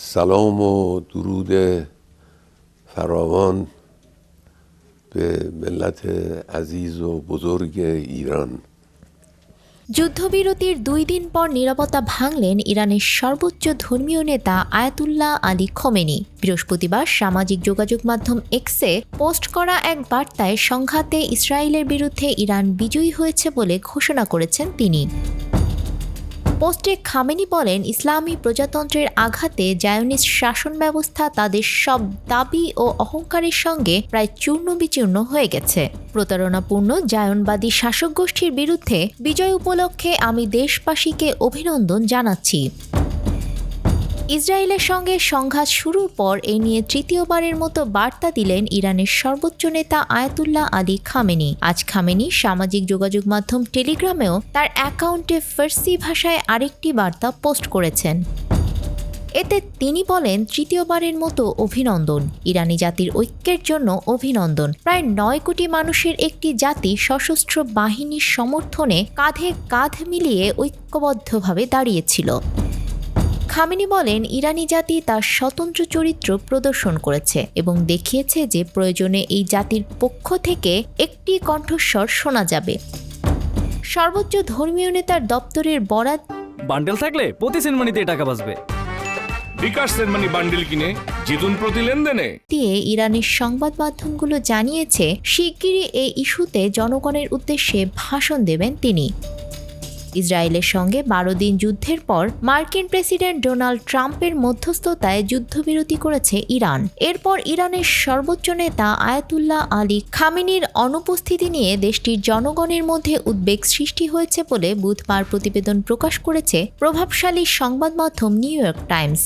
سلام و درود فراوان به ملت عزیز و بزرگ ایران। যুদ্ধবিরতির 2 দিন পর নীরবতা ভাঙলেন ইরানের সর্বোচ্চ ধর্মীয় নেতা আয়াতুল্লাহ আলী খোমেনি। বৃহস্পতিবার সামাজিক যোগাযোগ মাধ্যম এক্সে পোস্ট করা এক বার্তায় সংঘাতে ইসরায়েলের বিরুদ্ধে ইরান বিজয়ী হয়েছে বলে ঘোষণা করেছেন তিনি। পোস্টে খামেনি বলেন, ইসলামী প্রজাতন্ত্রের আঘাতে জায়োনিস্ট শাসন ব্যবস্থা তাদের সব দাবি ও অহংকারের সঙ্গে প্রায় চূর্ণবিচূর্ণ হয়ে গেছে। প্রতারণাপূর্ণ জায়নবাদী শাসক গোষ্ঠীর বিরুদ্ধে বিজয় উপলক্ষে আমি দেশবাসীকে অভিনন্দন জানাচ্ছি। ইসরায়েলের সঙ্গে সংঘাত শুরুর পর এ নিয়ে তৃতীয়বারের মতো বার্তা দিলেন ইরানের সর্বোচ্চ নেতা আয়াতুল্লাহ আলী খামেনি। আজ খামেনি সামাজিক যোগাযোগ মাধ্যম টেলিগ্রামেও তার অ্যাকাউন্টে ফার্সি ভাষায় আরেকটি বার্তা পোস্ট করেছেন। এতে তিনি বলেন, তৃতীয়বারের মতো অভিনন্দন, ইরানি জাতির ঐক্যের জন্য অভিনন্দন। প্রায় 9 কোটি মানুষের একটি জাতি সশস্ত্র বাহিনীর সমর্থনে কাঁধে কাঁধ মিলিয়ে ঐক্যবদ্ধভাবে দাঁড়িয়েছিল। খামেনি বলেন, ইরানি জাতি তার স্বতন্ত্র চরিত্র প্রদর্শন করেছে এবং দেখিয়েছে যে প্রয়োজনে এই জাতির পক্ষ থেকে একটি কণ্ঠস্বর শোনা যাবে। সর্বোচ্চ ধর্মীয় নেতার দপ্তরের বরাত বান্ডেল থাকলে প্রতি সেনমানিতে টাকা বাঁচবে। বিকাশ সেনমানি বান্ডেল কিনে জিতুন প্রতি লেনদেনে দিয়ে ইরানের সংবাদ মাধ্যমগুলো জানিয়েছে শিগগিরই এই ইস্যুতে জনগণের উদ্দেশ্যে ভাষণ দেবেন তিনি। ইসরায়েলের সঙ্গে 12 দিন যুদ্ধের পর মার্কিন প্রেসিডেন্ট ডোনাল্ড ট্রাম্পের মধ্যস্থতায় যুদ্ধবিরতি করেছে ইরান। এরপর ইরানের সর্বোচ্চ নেতা আয়াতুল্লাহ আলী খামেনির অনুপস্থিতি নিয়ে দেশটির জনগণের মধ্যে উদ্বেগ সৃষ্টি হয়েছে বলে বুধবার প্রতিবেদন প্রকাশ করেছে প্রভাবশালী সংবাদ মাধ্যম নিউ ইয়র্ক টাইমস।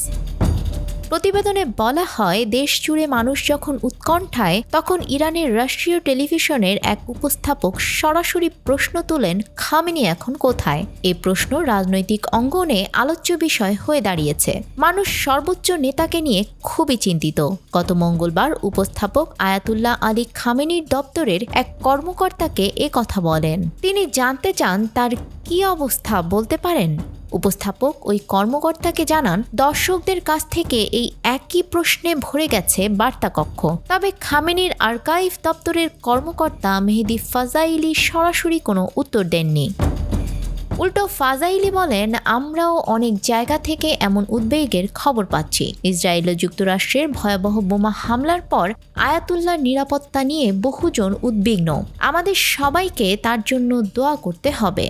প্রতিবেদনে বলা হয়, দেশ জুড়ে মানুষ যখন উৎকণ্ঠায়, তখন ইরানের রাষ্ট্রীয় টেলিভিশনের এক উপস্থাপক সরাসরি প্রশ্ন তোলেন, খামেনি এখন কোথায়? এই প্রশ্ন রাজনৈতিক অঙ্গনে আলোচ্য বিষয় হয়ে দাঁড়িয়েছে। মানুষ সর্বোচ্চ নেতাকে নিয়ে খুবই চিন্তিত। গত মঙ্গলবার উপস্থাপক আয়াতুল্লাহ আলী খামেনির দপ্তরের এক কর্মকর্তাকে এ কথা বলেন। তিনি জানতে চান তার কী অবস্থা, বলতে পারেন? উপস্থাপক ওই কর্মকর্তাকে জানান, দর্শকদের কাছ থেকে এই একই প্রশ্নে ভরে গেছে বার্তা কক্ষ। তবে খামেনির আর্কাইভ দপ্তরের কর্মকর্তা মেহেদি ফাজাইলি সরাসরি কোনো উত্তর দেননি। উল্টো ফাজাইলি বলেন, আমরাও অনেক জায়গা থেকে এমন উদ্বেগের খবর পাচ্ছি। ইসরায়েল ও যুক্তরাষ্ট্রের ভয়াবহ বোমা হামলার পর আয়াতুল্লাহর নিরাপত্তা নিয়ে বহুজন উদ্বিগ্ন। আমাদের সবাইকে তার জন্য দোয়া করতে হবে।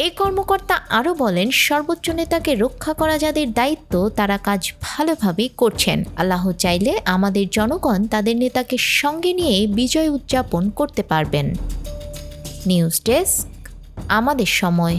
এই কর্মকর্তা আরও বলেন, সর্বোচ্চ নেতাকে রক্ষা করা যাদের দায়িত্ব তারা কাজ ভালোভাবেই করছেন। আল্লাহ চাইলে আমাদের জনগণ তাদের নেতাকে সঙ্গে নিয়ে বিজয় উদযাপন করতে পারবেন। নিউজ ডেস্ক, আমাদের সময়।